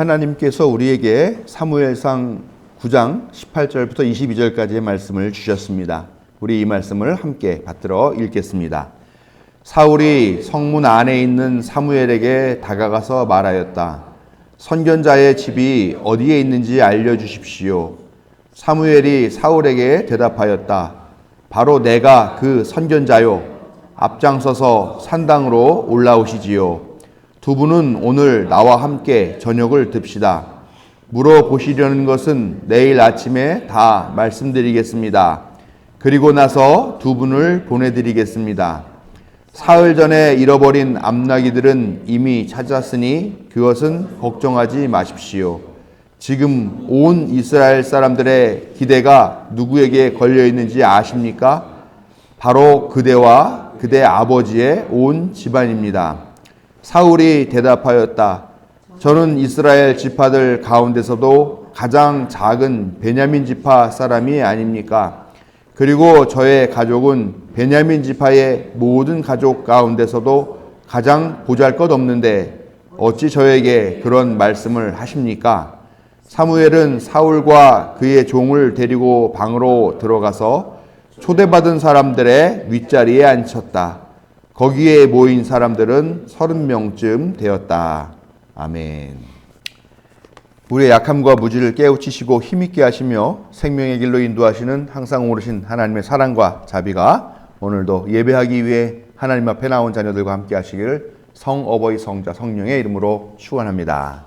하나님께서 우리에게 사무엘상 9장 18절부터 22절까지의 말씀을 주셨습니다. 우리 이 말씀을 함께 받들어 읽겠습니다. 사울이 성문 안에 있는 사무엘에게 다가가서 말하였다. 선견자의 집이 어디에 있는지 알려주십시오. 사무엘이 사울에게 대답하였다. 바로 내가 그 선견자요. 앞장서서 산당으로 올라오시지요. 두 분은 오늘 나와 함께 저녁을 듭시다. 물어보시려는 것은 내일 아침에 다 말씀드리겠습니다. 그리고 나서 두 분을 보내드리겠습니다. 사흘 전에 잃어버린 암나귀들은 이미 찾았으니 그것은 걱정하지 마십시오. 지금 온 이스라엘 사람들의 기대가 누구에게 걸려 있는지 아십니까? 바로 그대와 그대 아버지의 온 집안입니다. 사울이 대답하였다. 저는 이스라엘 지파들 가운데서도 가장 작은 베냐민 지파 사람이 아닙니까? 그리고 저의 가족은 베냐민 지파의 모든 가족 가운데서도 가장 보잘것없는데 어찌 저에게 그런 말씀을 하십니까? 사무엘은 사울과 그의 종을 데리고 방으로 들어가서 초대받은 사람들의 윗자리에 앉혔다. 거기에 모인 사람들은 30명쯤 되었다. 아멘. 우리의 약함과 무지를 깨우치시고 힘있게 하시며 생명의 길로 인도하시는 항상 오르신 하나님의 사랑과 자비가 오늘도 예배하기 위해 하나님 앞에 나온 자녀들과 함께 하시기를 성어버이 성자 성령의 이름으로 축원합니다.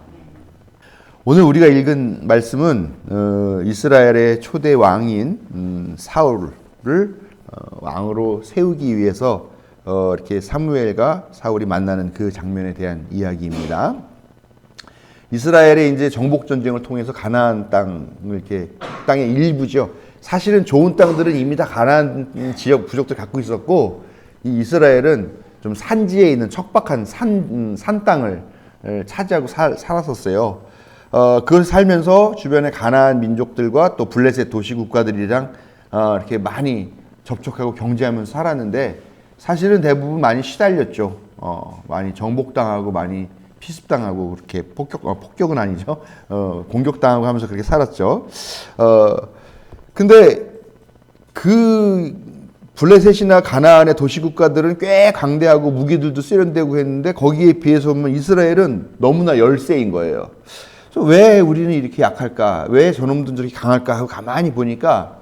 오늘 우리가 읽은 말씀은 이스라엘의 초대 왕인 사울을 왕으로 세우기 위해서 이렇게 사무엘과 사울이 만나는 그 장면에 대한 이야기입니다. 이스라엘의 이제 정복 전쟁을 통해서 가나안 땅을 이렇게 땅의 일부죠. 사실은 좋은 땅들은 이미 다 가나안 지역 부족들 갖고 있었고, 이 이스라엘은 좀 산지에 있는 척박한 산 땅을 차지하고 살았었어요. 그걸 살면서 주변의 가나안 민족들과 또 블레셋 도시 국가들이랑 이렇게 많이 접촉하고 경제하면서 살았는데, 사실은 대부분 많이 시달렸죠. 많이 정복당하고 많이 피습당하고 그렇게 폭격은 아니죠. 공격당하고 하면서 그렇게 살았죠. 근데 그 블레셋이나 가나안의 도시국가들은 꽤 강대하고 무기들도 세련되고 했는데 거기에 비해서 보면 이스라엘은 너무나 열세인 거예요. 그래서 왜 우리는 이렇게 약할까? 왜 저놈들은 저렇게 강할까? 하고 가만히 보니까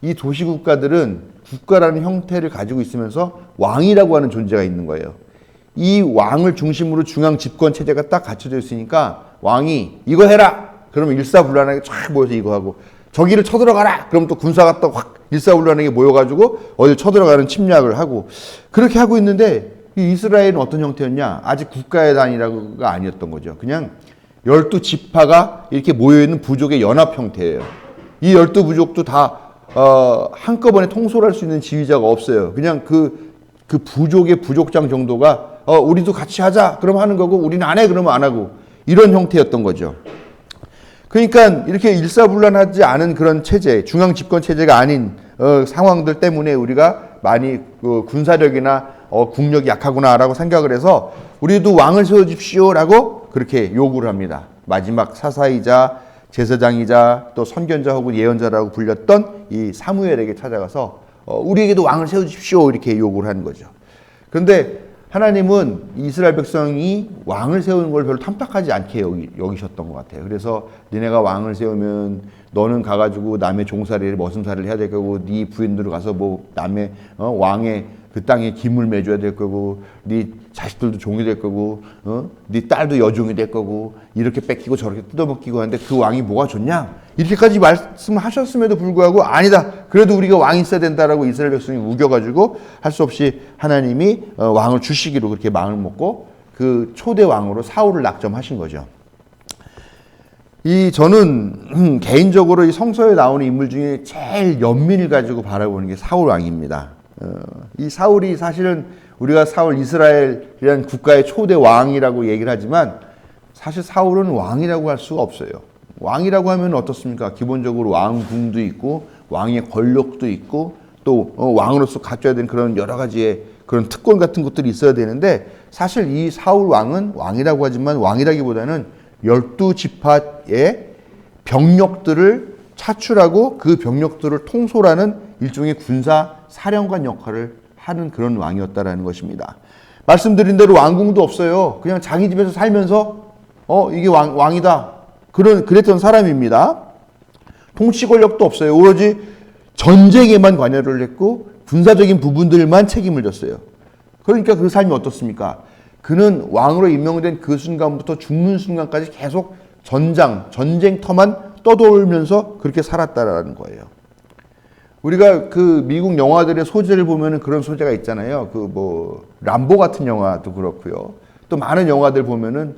이 도시국가들은 국가라는 형태를 가지고 있으면서 왕이라고 하는 존재가 있는 거예요. 이 왕을 중심으로 중앙 집권 체제가 딱 갖춰져 있으니까 왕이 이거 해라! 그러면 일사불란하게 쫙 모여서 이거 하고, 저기를 쳐들어가라! 그럼 또 군사가 또 확 일사불란하게 모여가지고 어디 쳐들어가는 침략을 하고, 그렇게 하고 있는데 이 이스라엘은 어떤 형태였냐? 아직 국가의 단위라고가 아니었던 거죠. 그냥 12지파가 이렇게 모여있는 부족의 연합 형태예요. 이 12부족도 다 한꺼번에 통솔할 수 있는 지휘자가 없어요. 그냥 그 부족의 부족장 정도가 우리도 같이 하자 그럼 하는 거고, 우리는 안 해 그러면 안 하고, 이런 형태였던 거죠. 그러니까 이렇게 일사불란하지 않은 그런 체제, 중앙 집권 체제가 아닌 상황들 때문에 우리가 많이 군사력이나 국력이 약하구나라고 생각을 해서 우리도 왕을 세워주십시오라고 그렇게 요구를 합니다. 마지막 사사이자 제사장이자 또 선견자 혹은 예언자라고 불렸던 이 사무엘에게 찾아가서 우리에게도 왕을 세워주십시오 이렇게 요구를 하는 거죠. 그런데 하나님은 이스라엘 백성이 왕을 세우는 걸 별로 탐탁하지 않게 여기셨던 것 같아요. 그래서 니네가 왕을 세우면 너는 가가지고 남의 종살이를 머슴살이를 해야 될 거고, 네 부인들로 가서 뭐 남의 왕의 그 땅에 기물 매줘야 될 거고, 네 자식들도 종이 될 거고, 네 딸도 여종이 될 거고, 이렇게 뺏기고 저렇게 뜯어먹기고 하는데 그 왕이 뭐가 좋냐? 이렇게까지 말씀하셨음에도 불구하고 아니다. 그래도 우리가 왕이 있어야 된다라고 이스라엘 백성이 우겨가지고 할 수 없이 하나님이 왕을 주시기로 그렇게 마음을 먹고 그 초대 왕으로 사울을 낙점하신 거죠. 저는 개인적으로 이 성서에 나오는 인물 중에 제일 연민을 가지고 바라보는 게 사울 왕입니다. 이 사울이 사실은 우리가 사울 이스라엘이라는 국가의 초대 왕이라고 얘기를 하지만 사실 사울은 왕이라고 할 수가 없어요. 왕이라고 하면 어떻습니까? 기본적으로 왕궁도 있고 왕의 권력도 있고 또 왕으로서 갖춰야 되는 그런 여러 가지의 그런 특권 같은 것들이 있어야 되는데, 사실 이 사울 왕은 왕이라고 하지만 왕이라기보다는 12지파의 병력들을 차출하고 그 병력들을 통솔하는 일종의 군사 사령관 역할을 하는 그런 왕이었다라는 것입니다. 말씀드린 대로 왕궁도 없어요. 그냥 자기 집에서 살면서 이게 왕이다. 그랬던 사람입니다. 통치 권력도 없어요. 오로지 전쟁에만 관여를 했고 군사적인 부분들만 책임을 졌어요. 그러니까 그 삶이 어떻습니까? 그는 왕으로 임명된 그 순간부터 죽는 순간까지 계속 전쟁터만 떠돌면서 그렇게 살았다라는 거예요. 우리가 그 미국 영화들의 소재를 보면은 그런 소재가 있잖아요. 람보 같은 영화도 그렇고요. 또 많은 영화들 보면은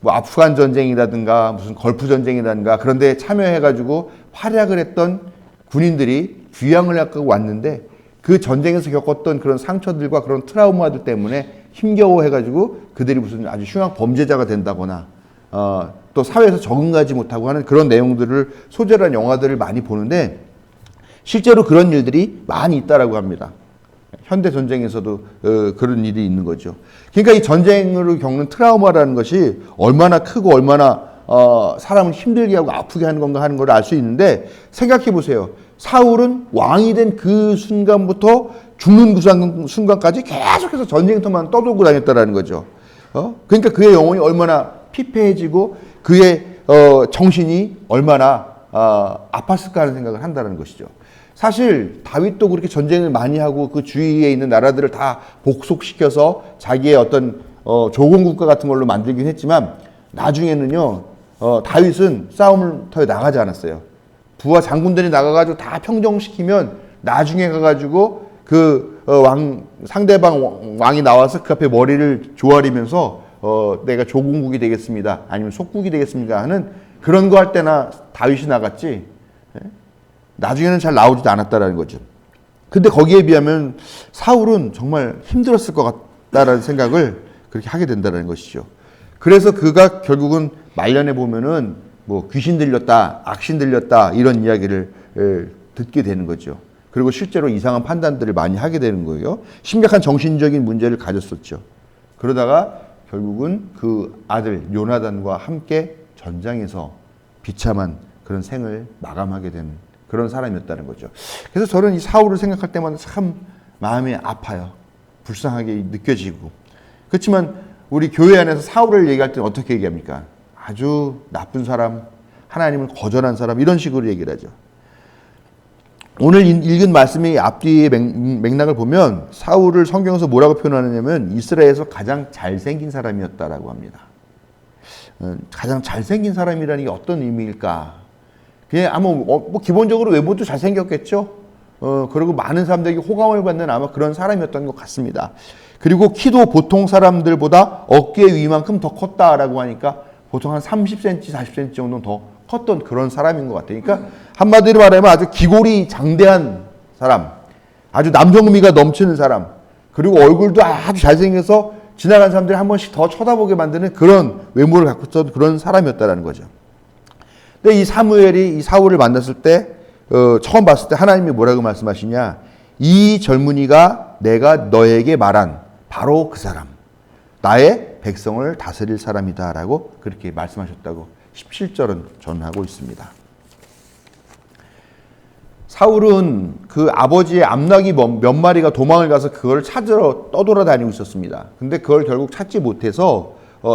아프간 전쟁이라든가 무슨 걸프 전쟁이라든가 그런 데 참여해가지고 활약을 했던 군인들이 귀향을 하고 왔는데 그 전쟁에서 겪었던 그런 상처들과 그런 트라우마들 때문에 힘겨워해가지고 그들이 무슨 아주 흉악 범죄자가 된다거나 또 사회에서 적응하지 못하고 하는 그런 내용들을 소재로 한 영화들을 많이 보는데 실제로 그런 일들이 많이 있다라고 합니다. 현대 전쟁에서도 그런 일이 있는 거죠. 그러니까 이 전쟁으로 겪는 트라우마라는 것이 얼마나 크고 얼마나 사람을 힘들게 하고 아프게 하는 건가 하는 걸 알 수 있는데 생각해 보세요. 사울은 왕이 된 그 순간부터 죽는 그 순간까지 계속해서 전쟁터만 떠돌고 다녔다라는 거죠. 그러니까 그의 영혼이 얼마나 피폐해지고 그의 정신이 얼마나 아팠을까 하는 생각을 한다는 것이죠. 사실 다윗도 그렇게 전쟁을 많이 하고 그 주위에 있는 나라들을 다 복속시켜서 자기의 어떤 조공국가 같은 걸로 만들긴 했지만 나중에는요 다윗은 싸움터에 나가지 않았어요. 부하 장군들이 나가가지고 다 평정시키면 나중에 가가지고 그 상대방 왕이 나와서 그 앞에 머리를 조아리면서 내가 조공국이 되겠습니다. 아니면 속국이 되겠습니다. 하는 그런 거 할 때나 다윗이 나갔지. 나중에는 잘 나오지도 않았다라는 거죠. 근데 거기에 비하면 사울은 정말 힘들었을 것 같다라는 생각을 그렇게 하게 된다는 것이죠. 그래서 그가 결국은 말년에 보면은 귀신 들렸다, 악신 들렸다 이런 이야기를 듣게 되는 거죠. 그리고 실제로 이상한 판단들을 많이 하게 되는 거예요. 심각한 정신적인 문제를 가졌었죠. 그러다가 결국은 그 아들 요나단과 함께 전장에서 비참한 그런 생을 마감하게 되는 그런 사람이었다는 거죠. 그래서 저는 이 사울을 생각할 때마다 참 마음이 아파요. 불쌍하게 느껴지고. 그렇지만 우리 교회 안에서 사울을 얘기할 때는 어떻게 얘기합니까? 아주 나쁜 사람, 하나님을 거절한 사람 이런 식으로 얘기를 하죠. 오늘 읽은 말씀의 앞뒤의 맥락을 보면 사울을 성경에서 뭐라고 표현하느냐면 이스라엘에서 가장 잘생긴 사람이었다라고 합니다. 가장 잘생긴 사람이라는 게 어떤 의미일까? 그냥 아마 기본적으로 외모도 잘생겼겠죠. 그리고 많은 사람들에게 호감을 받는 아마 그런 사람이었던 것 같습니다. 그리고 키도 보통 사람들보다 어깨 위만큼 더 컸다라고 하니까 보통 한 30cm, 40cm 정도는 더 컸던 그런 사람인 것 같아요. 그러니까 한마디로 말하면 아주 기골이 장대한 사람, 아주 남성미가 넘치는 사람, 그리고 얼굴도 아주 잘생겨서 지나가는 사람들이 한 번씩 더 쳐다보게 만드는 그런 외모를 갖고 있던 그런 사람이었다라는 거죠. 근데 이 사무엘이 이 사울을 만났을 때 처음 봤을 때 하나님이 뭐라고 말씀하시냐? 이 젊은이가 내가 너에게 말한 바로 그 사람, 나의 백성을 다스릴 사람이다라고 그렇게 말씀하셨다고 17절은 전하고 있습니다. 사울은 그 아버지의 암낙이 몇 마리가 도망을 가서 그걸 찾으러 떠돌아다니고 있었습니다. 근데 그걸 결국 찾지 못해서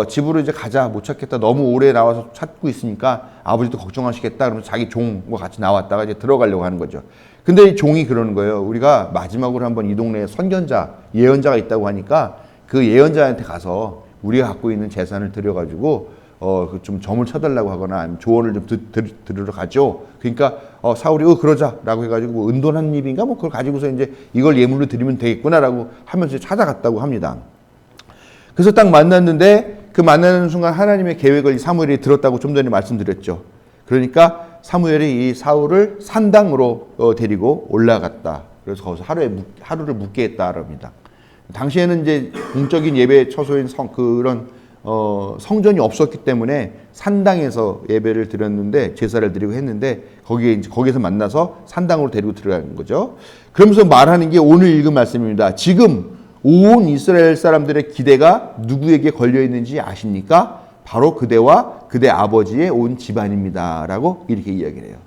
집으로 이제 가자, 못 찾겠다, 너무 오래 나와서 찾고 있으니까 아버지도 걱정하시겠다 그러면서 자기 종과 같이 나왔다가 이제 들어가려고 하는 거죠. 근데 이 종이 그러는 거예요. 우리가 마지막으로 한번 이 동네에 선견자, 예언자가 있다고 하니까 그 예언자한테 가서 우리가 갖고 있는 재산을 들여가지고 좀 점을 쳐달라고 하거나 아니면 조언을 좀 들으러 가죠. 그러니까 사울이 그러자라고 해가지고 은돈 한 입인가 그걸 가지고서 이제 이걸 예물로 드리면 되겠구나라고 하면서 찾아갔다고 합니다. 그래서 딱 만났는데 그 만나는 순간 하나님의 계획을 사무엘이 들었다고 좀 전에 말씀드렸죠. 그러니까 사무엘이 이 사울을 산당으로 데리고 올라갔다. 그래서 거기서 하루를 묵게 했다고 합니다. 당시에는 이제 공적인 예배 처소인 그런 성전이 없었기 때문에 산당에서 예배를 드렸는데 제사를 드리고 했는데 거기에서 만나서 산당으로 데리고 들어가는 거죠. 그러면서 말하는 게 오늘 읽은 말씀입니다. 지금 온 이스라엘 사람들의 기대가 누구에게 걸려 있는지 아십니까? 바로 그대와 그대 아버지의 온 집안입니다. 라고 이렇게 이야기를 해요.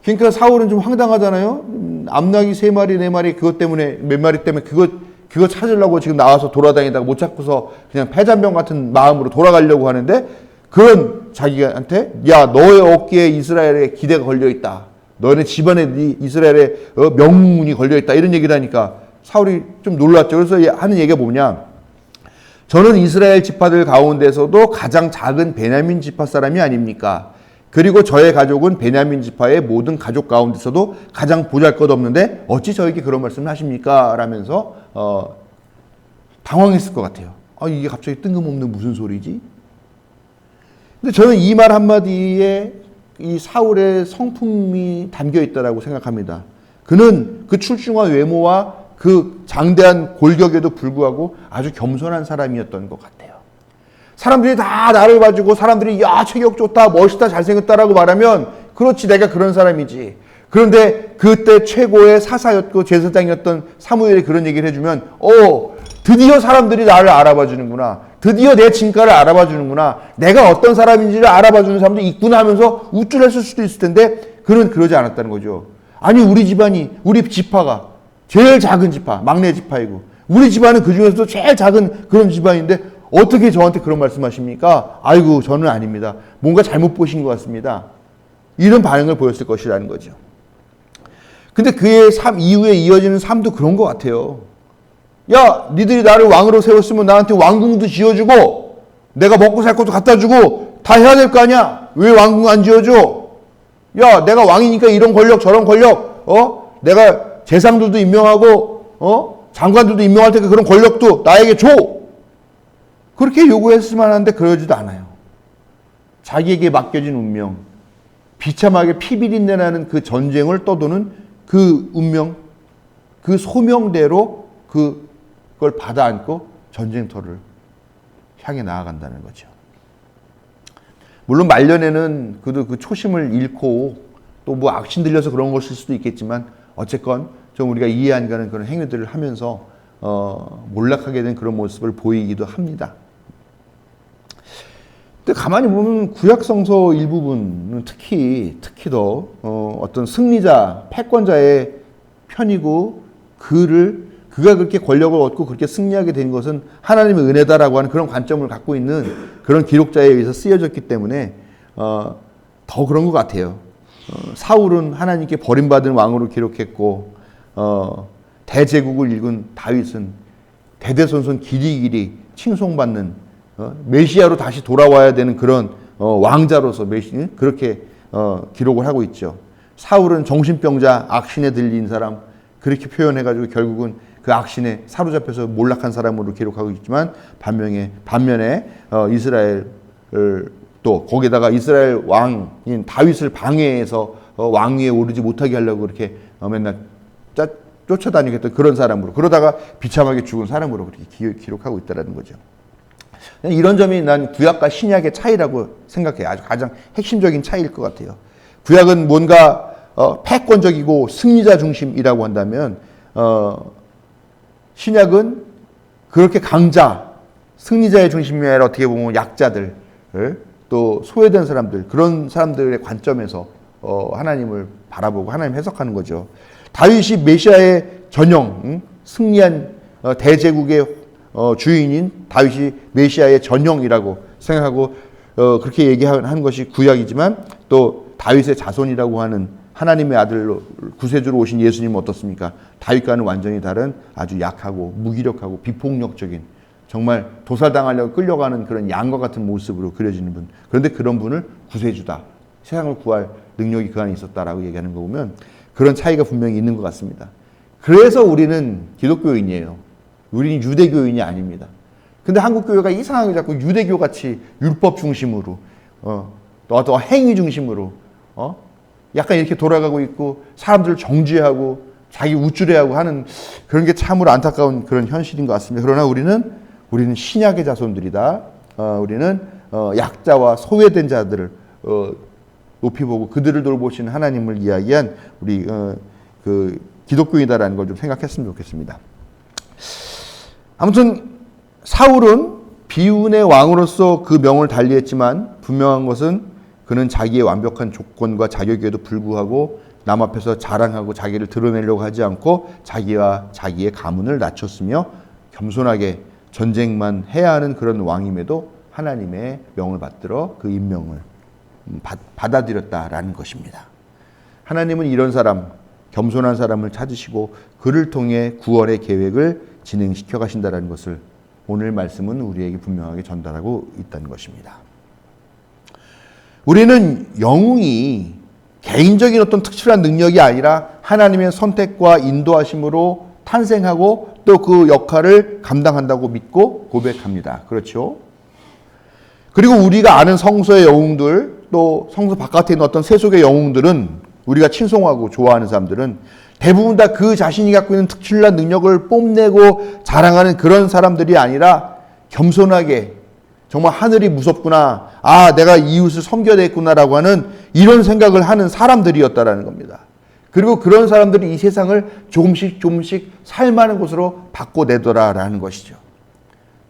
그러니까 사울은 좀 황당하잖아요. 암나귀 3마리, 4마리 그것 때문에 몇 마리 때문에 그거 찾으려고 지금 나와서 돌아다니다가 못 찾고서 그냥 패잔병 같은 마음으로 돌아가려고 하는데 그런 자기한테 야 너의 어깨에 이스라엘의 기대가 걸려있다. 너네 집안에 이스라엘의 명문이 걸려있다. 이런 얘기를 하니까 사울이 좀 놀랐죠. 그래서 하는 얘기가 뭐냐. 저는 이스라엘 지파들 가운데서도 가장 작은 베냐민 지파 사람이 아닙니까? 그리고 저의 가족은 베냐민 지파의 모든 가족 가운데서도 가장 보잘것없는데 어찌 저에게 그런 말씀을 하십니까? 라면서 당황했을 것 같아요. 이게 갑자기 뜬금없는 무슨 소리지? 근데 저는 이 말 한마디에 이 사울의 성품이 담겨 있다고 생각합니다. 그는 그 출중한 외모와 그 장대한 골격에도 불구하고 아주 겸손한 사람이었던 것 같아요. 사람들이 다 나를 봐주고 사람들이 야 체격 좋다 멋있다 잘생겼다라고 말하면 그렇지 내가 그런 사람이지. 그런데 그때 최고의 사사였고 제사장이었던 사무엘이 그런 얘기를 해주면 드디어 사람들이 나를 알아봐 주는구나. 드디어 내 진가를 알아봐 주는구나. 내가 어떤 사람인지를 알아봐 주는 사람도 있구나 하면서 우쭐했을 수도 있을 텐데 그는 그러지 않았다는 거죠. 아니 우리 집안이 우리 지파가 제일 작은 지파 막내 지파이고 우리 집안은 그중에서도 제일 작은 그런 집안인데 어떻게 저한테 그런 말씀하십니까? 아이고 저는 아닙니다. 뭔가 잘못 보신 것 같습니다. 이런 반응을 보였을 것이라는 거죠. 근데 그의 삶 이후에 이어지는 삶도 그런 것 같아요. 야 니들이 나를 왕으로 세웠으면 나한테 왕궁도 지어주고 내가 먹고 살 것도 갖다 주고 다 해야 될 거 아니야. 왜 왕궁 안 지어줘? 야 내가 왕이니까 이런 권력 저런 권력 내가 재상들도 임명하고 장관들도 임명할 테니까 그런 권력도 나에게 줘. 그렇게 요구했을 만한데 그러지도 않아요. 자기에게 맡겨진 운명, 비참하게 피비린내 나는 그 전쟁을 떠도는 그 운명, 그 소명대로 그걸 받아 안고 전쟁터를 향해 나아간다는 거죠. 물론 말년에는 그도 그 초심을 잃고 또 뭐 악신 들려서 그런 것일 수도 있겠지만 어쨌건 좀 우리가 이해 안 가는 그런 행위들을 하면서 몰락하게 된 그런 모습을 보이기도 합니다. 근데 가만히 보면 구약성서 일부분은 특히 더 어떤 승리자, 패권자의 편이고 그가 그렇게 권력을 얻고 그렇게 승리하게 된 것은 하나님의 은혜다라고 하는 그런 관점을 갖고 있는 그런 기록자에 의해서 쓰여졌기 때문에 더 그런 것 같아요. 사울은 하나님께 버림받은 왕으로 기록했고 대제국을 일군 다윗은 대대손손 길이길이 칭송받는 메시아로 다시 돌아와야 되는 그런 왕자로서 그렇게 기록을 하고 있죠. 사울은 정신병자, 악신에 들린 사람 그렇게 표현해가지고 결국은 그 악신에 사로잡혀서 몰락한 사람으로 기록하고 있지만 반면에 이스라엘 또 거기다가 이스라엘 왕인 다윗을 방해해서 왕위에 오르지 못하게 하려고 그렇게 맨날 쫓아다니겠던 그런 사람으로 그러다가 비참하게 죽은 사람으로 그렇게 기록하고 있다는 거죠. 이런 점이 난 구약과 신약의 차이라고 생각해요. 아주 가장 핵심적인 차이일 것 같아요. 구약은 뭔가 패권적이고 승리자 중심이라고 한다면 신약은 그렇게 강자, 승리자의 중심이 아니라 어떻게 보면 약자들, 또 소외된 사람들 그런 사람들의 관점에서 하나님을 바라보고 하나님 해석하는 거죠. 다윗이 메시아의 전형, 승리한 대제국의 주인인 다윗이 메시아의 전형이라고 생각하고 그렇게 얘기한 것이 구약이지만 또 다윗의 자손이라고 하는 하나님의 아들로 구세주로 오신 예수님은 어떻습니까? 다윗과는 완전히 다른 아주 약하고 무기력하고 비폭력적인 정말 도살당하려고 끌려가는 그런 양과 같은 모습으로 그려지는 분. 그런데 그런 분을 구세주다. 세상을 구할 능력이 그 안에 있었다라고 얘기하는 거 보면 그런 차이가 분명히 있는 것 같습니다. 그래서 우리는 기독교인이에요. 우리는 유대교인이 아닙니다. 근데 한국교회가 이상하게 자꾸 유대교같이 율법 중심으로 또 행위 중심으로 약간 이렇게 돌아가고 있고 사람들을 정죄하고 자기 우쭐해하고 하는 그런 게 참으로 안타까운 그런 현실인 것 같습니다. 그러나 우리는 신약의 자손들이다. 우리는 약자와 소외된 자들을 높이 보고 그들을 돌보시는 하나님을 이야기한 우리 그 기독교인이다라는 걸 좀 생각했으면 좋겠습니다. 아무튼 사울은 비운의 왕으로서 그 명을 달리했지만 분명한 것은 그는 자기의 완벽한 조건과 자격에도 불구하고 남 앞에서 자랑하고 자기를 드러내려고 하지 않고 자기와 자기의 가문을 낮췄으며 겸손하게 전쟁만 해야 하는 그런 왕임에도 하나님의 명을 받들어 그 임명을 받아들였다라는 것입니다. 하나님은 이런 사람, 겸손한 사람을 찾으시고 그를 통해 구원의 계획을 진행시켜 가신다는 것을 오늘 말씀은 우리에게 분명하게 전달하고 있다는 것입니다. 우리는 영웅이 개인적인 어떤 특출한 능력이 아니라 하나님의 선택과 인도하심으로 탄생하고 또 그 역할을 감당한다고 믿고 고백합니다. 그렇죠? 그리고 우리가 아는 성서의 영웅들, 또 성서 바깥에 있는 어떤 세속의 영웅들은 우리가 칭송하고 좋아하는 사람들은 대부분 다 그 자신이 갖고 있는 특출난 능력을 뽐내고 자랑하는 그런 사람들이 아니라 겸손하게 정말 하늘이 무섭구나, 아 내가 이웃을 섬겨야 되겠구나라고 하는 이런 생각을 하는 사람들이었다라는 겁니다. 그리고 그런 사람들이 이 세상을 조금씩 살만한 곳으로 바꿔내더라라는 것이죠.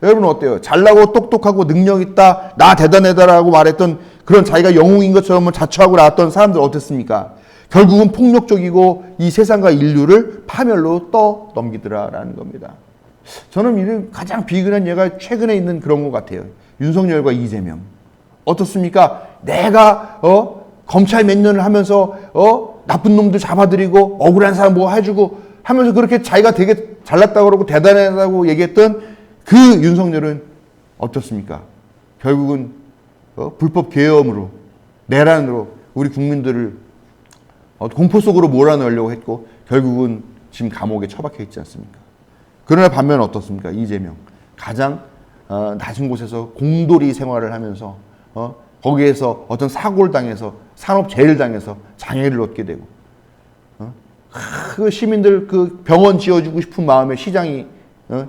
여러분 어때요? 잘나고 똑똑하고 능력 있다, 나 대단하다라고 말했던 그런 자기가 영웅인 것처럼 자처하고 나왔던 사람들 어땠습니까? 결국은 폭력적이고 이 세상과 인류를 파멸로 떠넘기더라라는 겁니다. 저는 이런 가장 비근한 예가 최근에 있는 그런 것 같아요. 윤석열과 이재명. 어떻습니까? 내가 검찰 몇 년을 하면서 나쁜 놈들 잡아들이고 억울한 사람 뭐 해주고 하면서 그렇게 자기가 되게 잘났다고 그러고 대단하다고 얘기했던 그 윤석열은 어떻습니까? 결국은 불법 계엄으로 내란으로 우리 국민들을 공포 속으로 몰아넣으려고 했고 결국은 지금 감옥에 처박혀 있지 않습니까? 그러나 반면 어떻습니까? 이재명 가장 낮은 곳에서 공돌이 생활을 하면서 거기에서 어떤 사고를 당해서 산업재해를 당해서 장애를 얻게 되고 그 시민들 그 병원 지어주고 싶은 마음에 시장이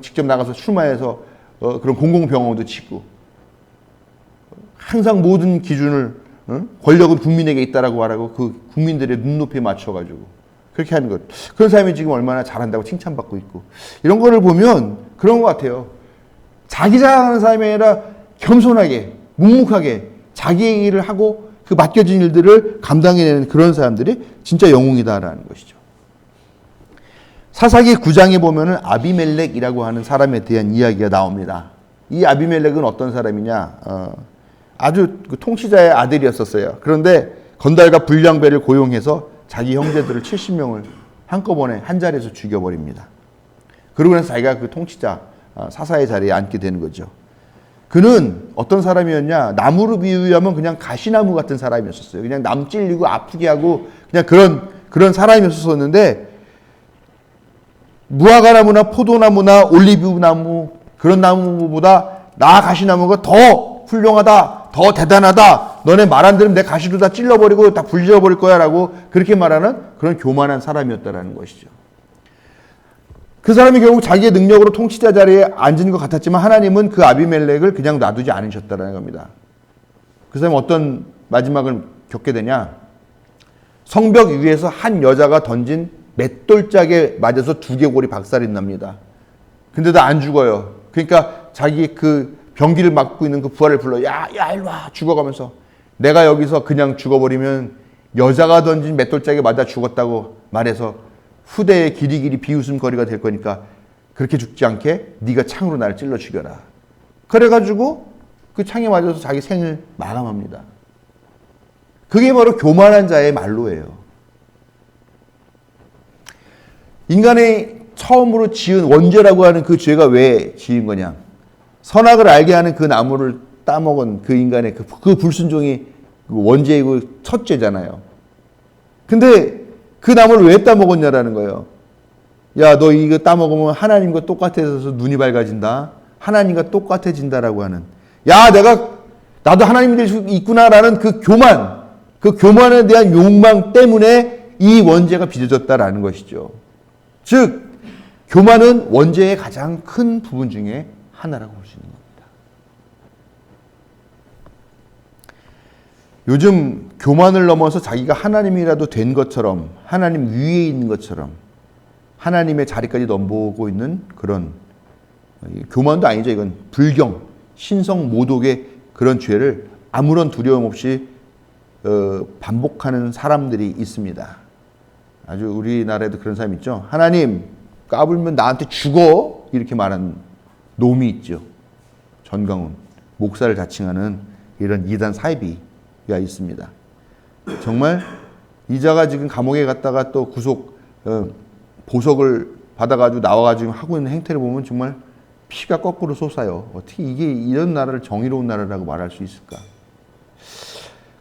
직접 나가서 출마해서 그런 공공병원도 짓고 항상 모든 기준을 권력은 국민에게 있다라고 말하고 그 국민들의 눈높이에 맞춰가지고 그렇게 하는 것. 그런 사람이 지금 얼마나 잘한다고 칭찬받고 있고 이런 거를 보면 그런 것 같아요. 자기 자랑하는 사람이 아니라 겸손하게 묵묵하게 자기의 일을 하고 그 맡겨진 일들을 감당해내는 그런 사람들이 진짜 영웅이다라는 것이죠. 사사기 9장에 보면은 아비멜렉이라고 하는 사람에 대한 이야기가 나옵니다. 이 아비멜렉은 어떤 사람이냐? 아주 그 통치자의 아들이었었어요. 그런데 건달과 불량배를 고용해서 자기 형제들을 70명을 한꺼번에 한 자리에서 죽여버립니다. 그러고 나서 자기가 그 통치자 사사의 자리에 앉게 되는 거죠. 그는 어떤 사람이었냐? 나무로 비유하면 그냥 가시나무 같은 사람이었어요. 그냥 남 찔리고 아프게 하고 그냥 그런 사람이었었는데 무화과나무나 포도나무나 올리브나무 그런 나무보다 나 가시나무가 더 훌륭하다, 더 대단하다. 너네 말 안 들으면 내 가시도 다 찔러버리고 다 불질러버릴 거야라고 그렇게 말하는 그런 교만한 사람이었다라는 것이죠. 그 사람이 결국 자기의 능력으로 통치자 자리에 앉은 것 같았지만 하나님은 그 아비멜렉을 그냥 놔두지 않으셨다는 겁니다. 그 사람이 어떤 마지막을 겪게 되냐? 성벽 위에서 한 여자가 던진 맷돌짝에 맞아서 두개골이 박살이 납니다. 근데도 안 죽어요. 그러니까 자기 그 병기를 맡고 있는 그 부하를 불러 야 일로 와 죽어가면서 내가 여기서 그냥 죽어버리면 여자가 던진 맷돌짝에 맞아 죽었다고 말해서 후대의 길이길이 비웃음거리가 될 거니까 그렇게 죽지 않게 네가 창으로 나를 찔러 죽여라. 그래가지고 그 창에 맞아서 자기 생을 마감합니다. 그게 바로 교만한 자의 말로예요. 인간의 처음으로 지은 원죄라고 하는 그 죄가 왜 지은 거냐? 선악을 알게 하는 그 나무를 따먹은 그 인간의 그 불순종이 원죄이고 첫 죄잖아요. 근데 그 나무를 왜 따먹었냐라는 거예요. 야, 너 이거 따먹으면 하나님과 똑같아져서 눈이 밝아진다. 하나님과 똑같아진다라고 하는. 야, 나도 하나님이 될 수 있구나라는 그 교만에 대한 욕망 때문에 이 원죄가 빚어졌다라는 것이죠. 즉, 교만은 원죄의 가장 큰 부분 중에 하나라고 볼 수 있는 겁니다. 요즘 교만을 넘어서 자기가 하나님이라도 된 것처럼 하나님 위에 있는 것처럼 하나님의 자리까지 넘보고 있는 그런 교만도 아니죠. 이건 불경, 신성 모독의 그런 죄를 아무런 두려움 없이 반복하는 사람들이 있습니다. 아주 우리나라에도 그런 사람이 있죠. 하나님 까불면 나한테 죽어 이렇게 말하는 놈이 있죠. 전광훈 목사를 자칭하는 이런 이단 사이비가 있습니다. 정말 이자가 지금 감옥에 갔다가 또 구속 보석을 받아가지고 나와가지고 하고 있는 행태를 보면 정말 피가 거꾸로 솟아요. 어떻게 이게 이런 나라를 정의로운 나라라고 말할 수 있을까?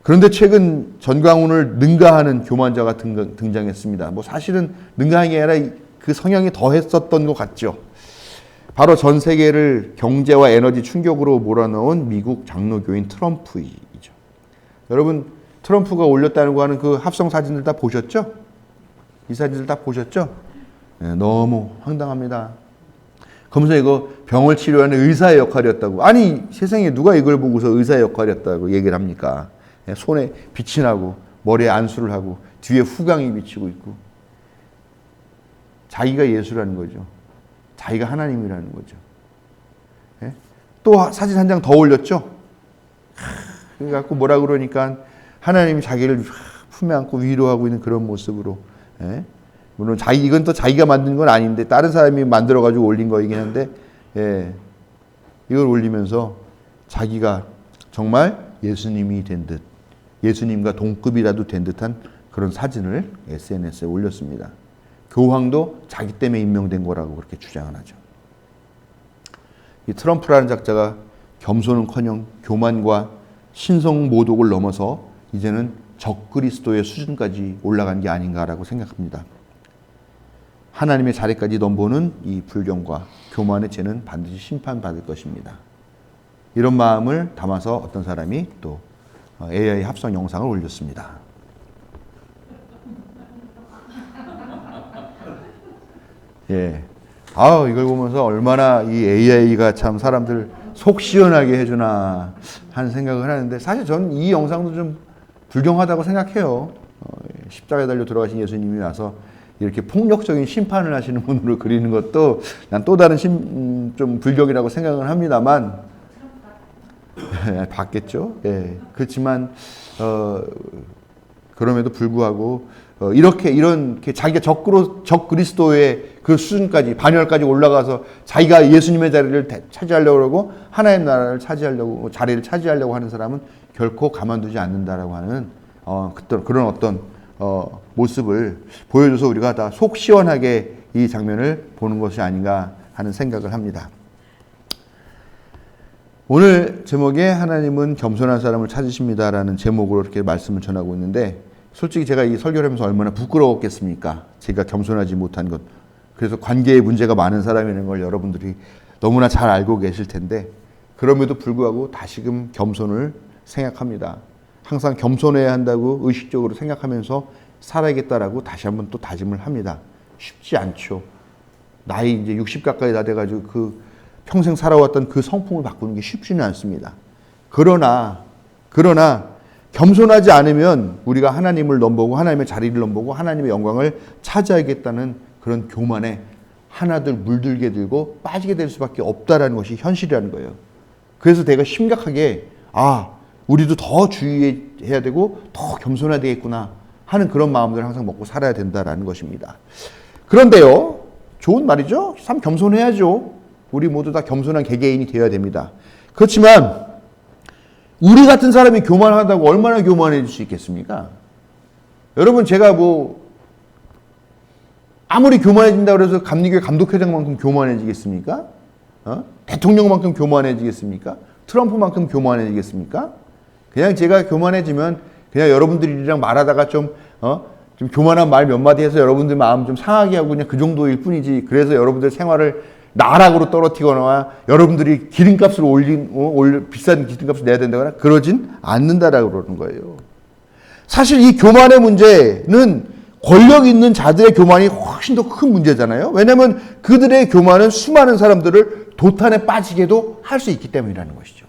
그런데 최근 전광훈을 능가하는 교만자가 등장했습니다. 뭐 사실은 능가한 게 아니라 그 성향이 더했었던 것 같죠. 바로 전 세계를 경제와 에너지 충격으로 몰아넣은 미국 장로교인 트럼프이죠. 여러분 트럼프가 올렸다고 하는 그 합성 사진들 다 보셨죠? 이 사진들 다 보셨죠? 네, 너무 황당합니다. 그러면서 이거 병을 치료하는 의사의 역할이었다고. 아니 세상에 누가 이걸 보고서 의사의 역할이었다고 얘기를 합니까? 손에 빛이 나고 머리에 안수를 하고 뒤에 후광이 비치고 있고 자기가 예수라는 거죠. 자기가 하나님이라는 거죠. 또 사진 한 장 더 올렸죠. 그래갖고 뭐라 그러니까 하나님이 자기를 품에 안고 위로하고 있는 그런 모습으로. 물론 이건 또 자기가 만든 건 아닌데 다른 사람이 만들어가지고 올린 거이긴 한데 이걸 올리면서 자기가 정말 예수님이 된 듯, 예수님과 동급이라도 된 듯한 그런 사진을 SNS에 올렸습니다. 교황도 자기 때문에 임명된 거라고 그렇게 주장을 하죠. 이 트럼프라는 작자가 겸손은커녕 교만과 신성 모독을 넘어서 이제는 적그리스도의 수준까지 올라간 게 아닌가라고 생각합니다. 하나님의 자리까지 넘보는 이 불경과 교만의 죄는 반드시 심판받을 것입니다. 이런 마음을 담아서 어떤 사람이 또 AI 합성 영상을 올렸습니다. 예. 이걸 보면서 얼마나 이 AI가 참 사람들 속 시원하게 해주나 하는 생각을 하는데 사실 저는 이 영상도 좀 불경하다고 생각해요. 십자가에 달려 돌아가신 예수님이 와서 이렇게 폭력적인 심판을 하시는 분으로 그리는 것도 난 또 다른 좀 불경이라고 생각을 합니다만 봤겠죠. 예. 그렇지만 그럼에도 불구하고 이렇게 자기가 적그리스도의 그 수준까지 반열까지 올라가서 자기가 예수님의 자리를 차지하려고 그러고 하나님 나라를 차지하려고 자리를 차지하려고 하는 사람은 결코 가만두지 않는다라고 하는 그런 어떤 모습을 보여줘서 우리가 다 속 시원하게 이 장면을 보는 것이 아닌가 하는 생각을 합니다. 오늘 제목에 하나님은 겸손한 사람을 찾으십니다라는 제목으로 이렇게 말씀을 전하고 있는데 솔직히 제가 이 설교를 하면서 얼마나 부끄러웠겠습니까? 제가 겸손하지 못한 것. 그래서 관계에 문제가 많은 사람이라는 걸 여러분들이 너무나 잘 알고 계실 텐데 그럼에도 불구하고 다시금 겸손을 생각합니다. 항상 겸손해야 한다고 의식적으로 생각하면서 살아야겠다라고 다시 한번 또 다짐을 합니다. 쉽지 않죠. 나이 이제 60 가까이 다 돼가지고 그 평생 살아왔던 그 성품을 바꾸는 게 쉽지는 않습니다. 그러나 겸손하지 않으면 우리가 하나님을 넘보고 하나님의 자리를 넘보고 하나님의 영광을 차지하겠다는 그런 교만에 하나둘 물들게 들고 빠지게 될 수밖에 없다라는 것이 현실이라는 거예요. 그래서 내가 심각하게 우리도 더 주의해야 되고 더 겸손해야 되겠구나 하는 그런 마음들을 항상 먹고 살아야 된다라는 것입니다. 그런데요, 좋은 말이죠. 참 겸손해야죠. 우리 모두 다 겸손한 개개인이 되어야 됩니다. 그렇지만 우리 같은 사람이 교만하다고 얼마나 교만해질 수 있겠습니까? 여러분 제가 아무리 교만해진다고 해서 감리교회 감독회장만큼 교만해지겠습니까? 대통령만큼 교만해지겠습니까? 트럼프만큼 교만해지겠습니까? 그냥 제가 교만해지면 그냥 여러분들이랑 말하다가 좀 교만한 말 몇 마디 해서 여러분들 마음 좀 상하게 하고 그냥 그 정도일 뿐이지. 그래서 여러분들 생활을 나락으로 떨어뜨리거나 여러분들이 기름값을 비싼 기름값을 내야 된다거나 그러진 않는다라고 그러는 거예요. 사실 이 교만의 문제는 권력 있는 자들의 교만이 훨씬 더 큰 문제잖아요. 왜냐하면 그들의 교만은 수많은 사람들을 도탄에 빠지게도 할 수 있기 때문이라는 것이죠.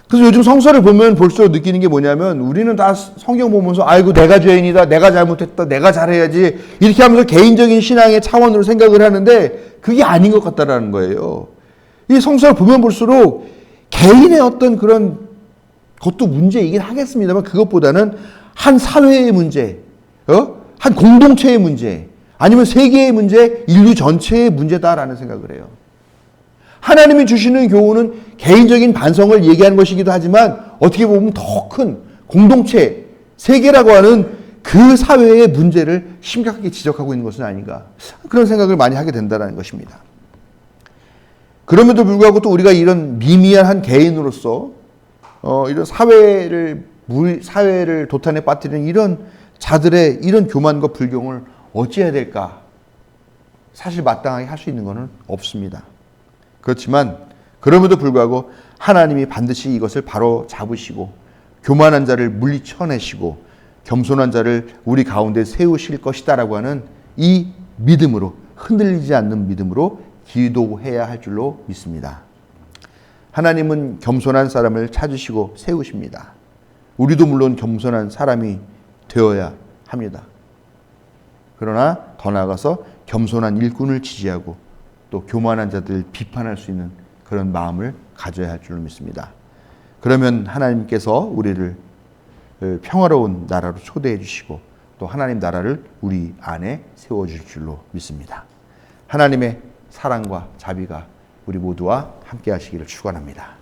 그래서 요즘 성서를 보면 볼수록 느끼는 게 뭐냐면 우리는 다 성경 보면서 아이고 내가 죄인이다, 내가 잘못했다, 내가 잘해야지 이렇게 하면서 개인적인 신앙의 차원으로 생각을 하는데 그게 아닌 것 같다라는 거예요. 이 성서를 보면 볼수록 개인의 어떤 그런 것도 문제이긴 하겠습니다만 그것보다는 한 사회의 문제, 한 공동체의 문제, 아니면 세계의 문제, 인류 전체의 문제다라는 생각을 해요. 하나님이 주시는 교훈은 개인적인 반성을 얘기하는 것이기도 하지만 어떻게 보면 더 큰 공동체, 세계라고 하는 그 사회의 문제를 심각하게 지적하고 있는 것은 아닌가. 그런 생각을 많이 하게 된다는 것입니다. 그럼에도 불구하고 또 우리가 이런 미미한 한 개인으로서 이런 사회를 도탄에 빠뜨리는 이런 자들의 이런 교만과 불경을 어찌해야 될까? 사실 마땅하게 할 수 있는 것은 없습니다. 그렇지만 그럼에도 불구하고 하나님이 반드시 이것을 바로 잡으시고 교만한 자를 물리쳐내시고 겸손한 자를 우리 가운데 세우실 것이다라고 하는 이 믿음으로, 흔들리지 않는 믿음으로 기도해야 할 줄로 믿습니다. 하나님은 겸손한 사람을 찾으시고 세우십니다. 우리도 물론 겸손한 사람이 되어야 합니다. 그러나 더 나아가서 겸손한 일꾼을 지지하고 또 교만한 자들을 비판할 수 있는 그런 마음을 가져야 할 줄로 믿습니다. 그러면 하나님께서 우리를 평화로운 나라로 초대해 주시고 또 하나님 나라를 우리 안에 세워줄 줄로 믿습니다. 하나님의 사랑과 자비가 우리 모두와 함께 하시기를 축원합니다.